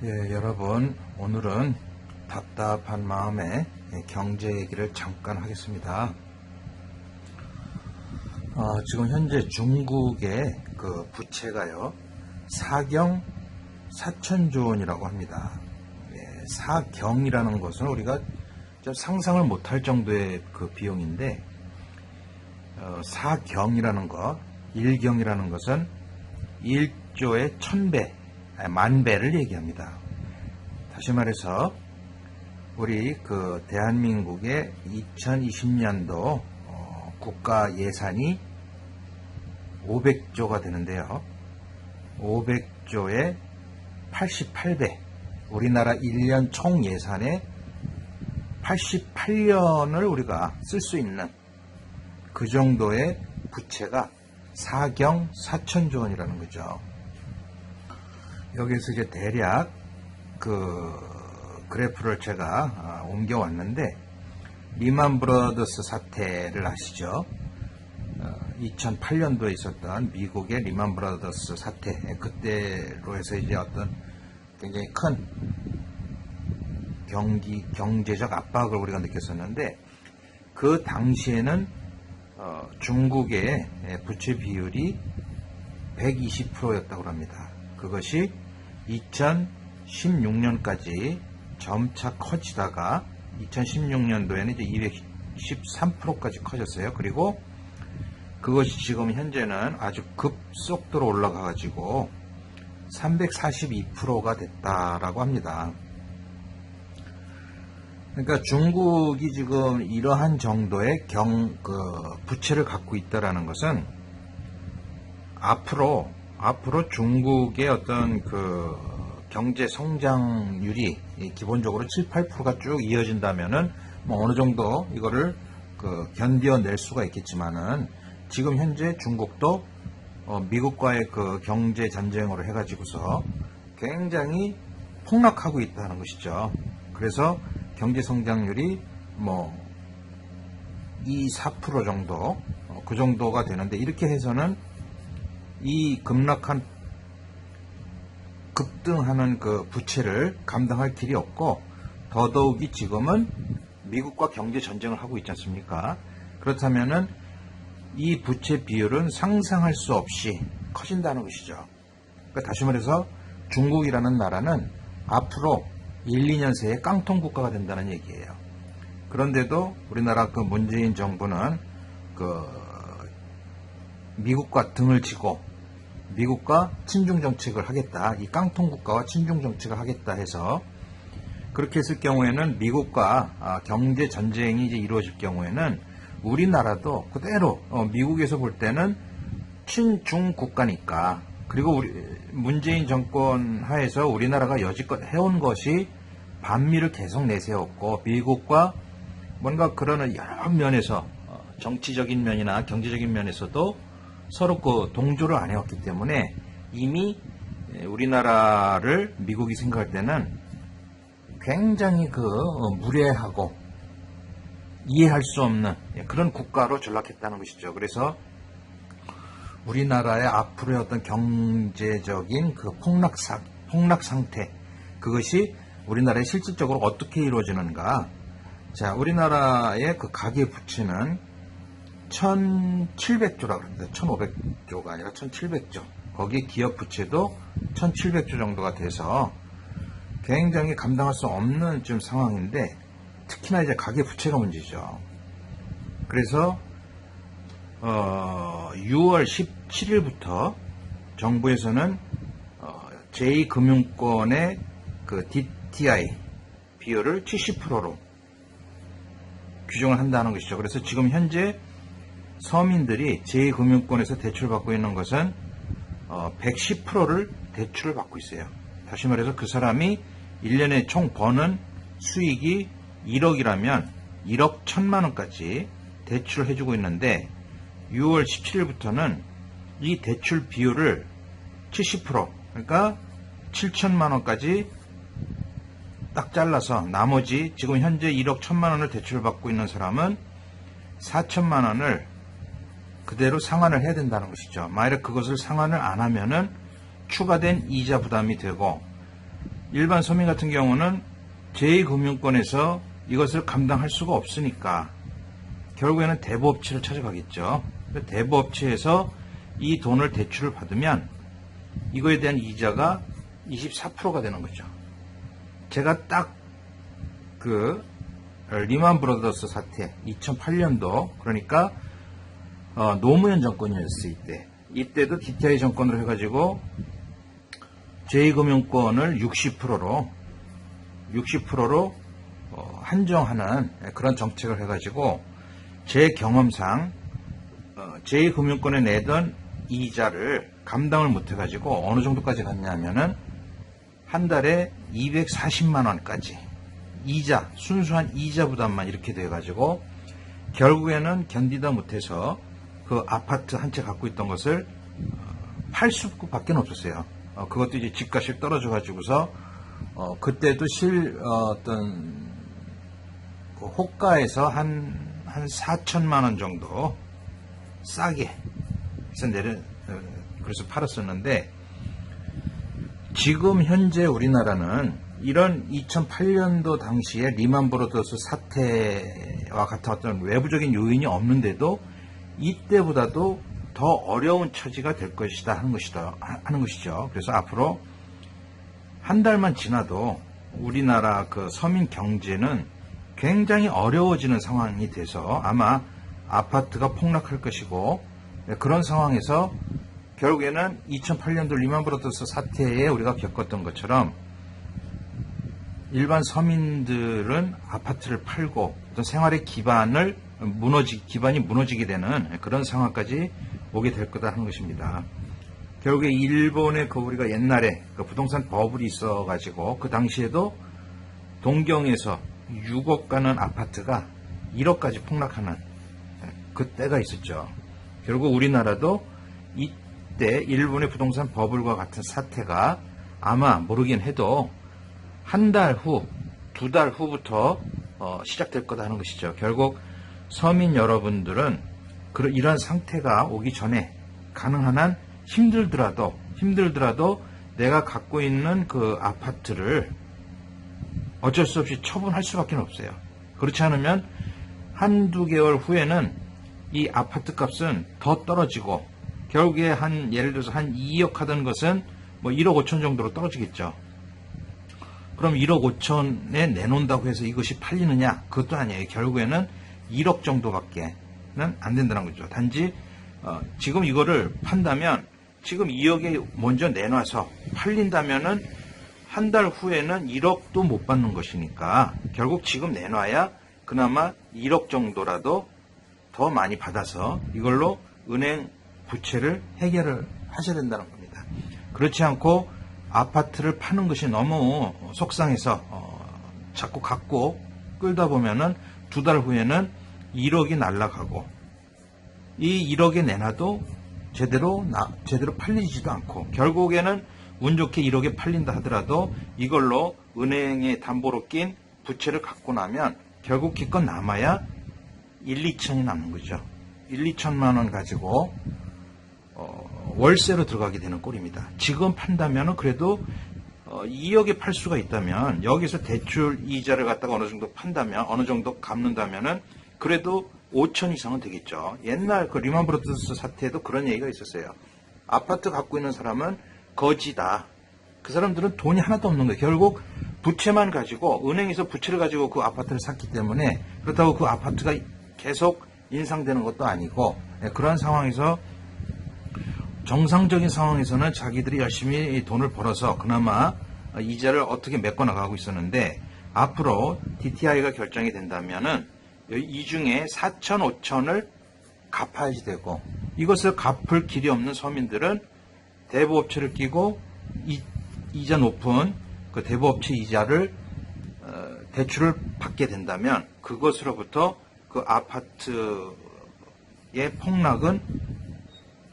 여러분, 오늘은 답답한 마음에 경제 얘기를 잠깐 하겠습니다. 지금 현재 중국의 그 부채가요, 사경 4천조 원이라고 합니다. 사경이라는 것은 우리가 좀 상상을 못할 정도의 그 비용인데, 사경이라는 것, 일경이라는 것은 1조의 1000배, 만배를 얘기합니다. 다시 말해서 우리 그 대한민국의 2020년도 국가 예산이 500조가 되는데요. 500조의 88배, 우리나라 1년 총 예산의 88년을 우리가 쓸 수 있는 그 정도의 부채가 사경 4천조 원이라는 거죠. 여기서 이제 대략 그 그래프를 제가 옮겨왔는데, 리만 브러더스 사태를 아시죠? 2008년도에 있었던 미국의 리만 브러더스 사태, 그때로 해서 이제 어떤 굉장히 큰 경제적 압박을 우리가 느꼈었는데, 그 당시에는 중국의 부채 비율이 120%였다고 합니다. 그것이 2016년까지 점차 커지다가 2016년도에는 이제 213%까지 커졌어요. 그리고 그것이 지금 현재는 아주 급속도로 올라가 가지고 342%가 됐다라고 합니다. 그러니까 중국이 지금 이러한 정도의 부채를 갖고 있다라는 것은 앞으로 중국의 어떤 그 경제 성장률이 기본적으로 7, 8%가 쭉 이어진다면은 뭐 어느 정도 이거를 견뎌낼 수가 있겠지만은, 지금 현재 중국도 미국과의 그 경제 전쟁으로 해가지고서 굉장히 폭락하고 있다는 것이죠. 그래서 경제 성장률이 뭐 2, 4% 정도, 그 정도가 되는데, 이렇게 해서는 이 급등하는 그 부채를 감당할 길이 없고, 더더욱이 지금은 미국과 경제 전쟁을 하고 있지 않습니까? 그렇다면은 이 부채 비율은 상상할 수 없이 커진다는 것이죠. 그러니까 다시 말해서 중국이라는 나라는 앞으로 1, 2년 새에 깡통 국가가 된다는 얘기예요. 그런데도 우리나라 그 문재인 정부는 미국과 등을 지고 미국과 친중 정책을 하겠다, 이 깡통 국가와 친중 정책을 하겠다 해서, 그렇게 했을 경우에는 미국과 경제 전쟁이 이제 이루어질 경우에는 우리나라도 그대로 미국에서 볼 때는 친중 국가니까, 그리고 문재인 정권 하에서 우리나라가 여지껏 해온 것이 반미를 계속 내세웠고, 미국과 뭔가 그러는 여러 면에서 정치적인 면이나 경제적인 면에서도 서로 동조를 안 해왔기 때문에, 이미 우리나라를 미국이 생각할 때는 굉장히 무례하고 이해할 수 없는 그런 국가로 전락했다는 것이죠. 그래서 우리나라의 앞으로의 어떤 경제적인 폭락 상태, 그것이 우리나라에 실질적으로 어떻게 이루어지는가. 자, 우리나라의 그 가계 부채는 1700조라고 합니다. 1500조가 아니라 1700조. 거기에 기업 부채도 1700조 정도가 돼서 굉장히 감당할 수 없는 좀 상황인데, 특히나 이제 가계 부채가 문제죠. 그래서 6월 17일부터 정부에서는 제2금융권의 그 DTI 비율을 70%로 규정을 한다는 것이죠. 그래서 지금 현재 서민들이 제2금융권에서 대출받고 있는 것은 110%를 대출을 받고 있어요. 다시 말해서 그 사람이 1년에 총 버는 수익이 1억이라면 1억 1000만 원까지 대출을 해주고 있는데, 6월 17일부터는 이 대출 비율을 70%, 그러니까 7천만 원까지 딱 잘라서, 나머지 지금 현재 1억 1000만 원을 대출받고 있는 사람은 4천만 원을 그대로 상환을 해야 된다는 것이죠. 만약 그것을 상환을 안 하면은 추가된 이자 부담이 되고, 일반 서민 같은 경우는 제2금융권에서 이것을 감당할 수가 없으니까 결국에는 대부업체를 찾아가겠죠. 대부업체에서 이 돈을 대출을 받으면 이거에 대한 이자가 24%가 되는 거죠. 제가 딱 그 리만 브라더스 사태 2008년도 그러니까 노무현 정권이었을 때 이때도 DTI 정권으로 해가지고 제2금융권을 60%로 한정하는 그런 정책을 해가지고 제 경험상 제2금융권에 내던 이자를 감당을 못해가지고 어느 정도까지 갔냐면은 한 달에 240만 원까지 이자, 순수한 이자 부담만 이렇게 돼가지고 결국에는 견디다 못해서 그 아파트 한 채 갖고 있던 것을 팔 수밖에 없었어요. 그것도 이제 집값이 떨어져가지고서 그때도 어떤 그 호가에서 한 4천만 원 정도 싸게 해서 그래서 팔았었는데 지금 현재 우리나라는 이런 2008년도 당시에 리만 브라더스 사태와 같은 어떤 외부적인 요인이 없는데도 이때보다도 더 어려운 처지가 될 것이다 하는 것이죠. 그래서 앞으로 한 달만 지나도 우리나라 그 서민 경제는 굉장히 어려워지는 상황이 돼서 아마 아파트가 폭락할 것이고 그런 상황에서 결국에는 2008년도 리만 브라더스 사태에 우리가 겪었던 것처럼 일반 서민들은 아파트를 팔고 어떤 생활의 기반이 무너지게 되는 그런 상황까지 오게 될 거다 하는 것입니다. 결국에 일본의 우리가 옛날에 그 부동산 버블이 있어가지고 그 당시에도 동경에서 6억 가는 아파트가 1억까지 폭락하는 그때가 있었죠. 결국 우리나라도 이때 일본의 부동산 버블과 같은 사태가 아마 모르긴 해도 한 달 후, 2달 후부터 시작될 거다 하는 것이죠. 결국 서민 여러분들은 이러한 상태가 오기 전에 가능한 한 힘들더라도 내가 갖고 있는 그 아파트를 어쩔 수 없이 처분할 수밖에 없어요. 그렇지 않으면 한두 개월 후에는 이 아파트 값은 더 떨어지고 결국에 예를 들어서 한 2억 하던 것은 뭐 1억 5천 정도로 떨어지겠죠. 그럼 1억 5천에 내놓는다고 해서 이것이 팔리느냐? 그것도 아니에요. 결국에는 1억 정도밖에는 안 된다는 거죠. 단지 지금 이거를 판다면 지금 2억에 먼저 내놔서 팔린다면은 한 달 후에는 1억도 못 받는 것이니까 결국 지금 내놔야 그나마 1억 정도라도 더 많이 받아서 이걸로 은행 부채를 해결을 하셔야 된다는 겁니다. 그렇지 않고 아파트를 파는 것이 너무 속상해서 자꾸 갖고 끌다 보면은 2달 후에는 1억이 날아가고 이 1억에 내놔도 제대로 팔리지도 않고 결국에는 운 좋게 1억에 팔린다 하더라도 이걸로 은행에 담보로 낀 부채를 갖고 나면 결국 기껏 남아야 1, 2천이 남는 거죠. 1, 2천만 원 가지고 월세로 들어가게 되는 꼴입니다. 지금 판다면 그래도 2억에 팔 수가 있다면 여기서 대출 이자를 갖다가 어느 정도 판다면 어느 정도 갚는다면은 그래도 5천 이상은 되겠죠. 옛날 그 리만 브라더스 사태에도 그런 얘기가 있었어요. 아파트 갖고 있는 사람은 거지다. 그 사람들은 돈이 하나도 없는 거예요. 결국 부채만 가지고 은행에서 부채를 가지고 그 아파트를 샀기 때문에 그렇다고 그 아파트가 계속 인상되는 것도 아니고 그런 상황에서 정상적인 상황에서는 자기들이 열심히 돈을 벌어서 그나마 이자를 어떻게 메꿔 나가고 있었는데 앞으로 DTI가 결정이 된다면은 이 중에 4천, 5천을 갚아야지 되고 이것을 갚을 길이 없는 서민들은 대부업체를 끼고 이자 높은 그 대부업체 이자를 대출을 받게 된다면 그것으로부터 그 아파트의 폭락은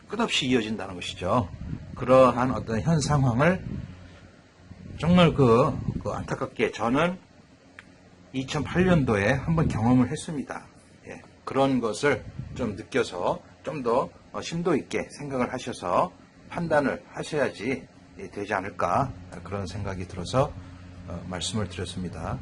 끝없이 이어진다는 것이죠. 그러한 어떤 현 상황을 정말 안타깝게 저는 2008년도에 한번 경험을 했습니다. 예, 그런 것을 좀 느껴서 좀 더 심도 있게 생각을 하셔서 판단을 하셔야지 되지 않을까 그런 생각이 들어서 말씀을 드렸습니다.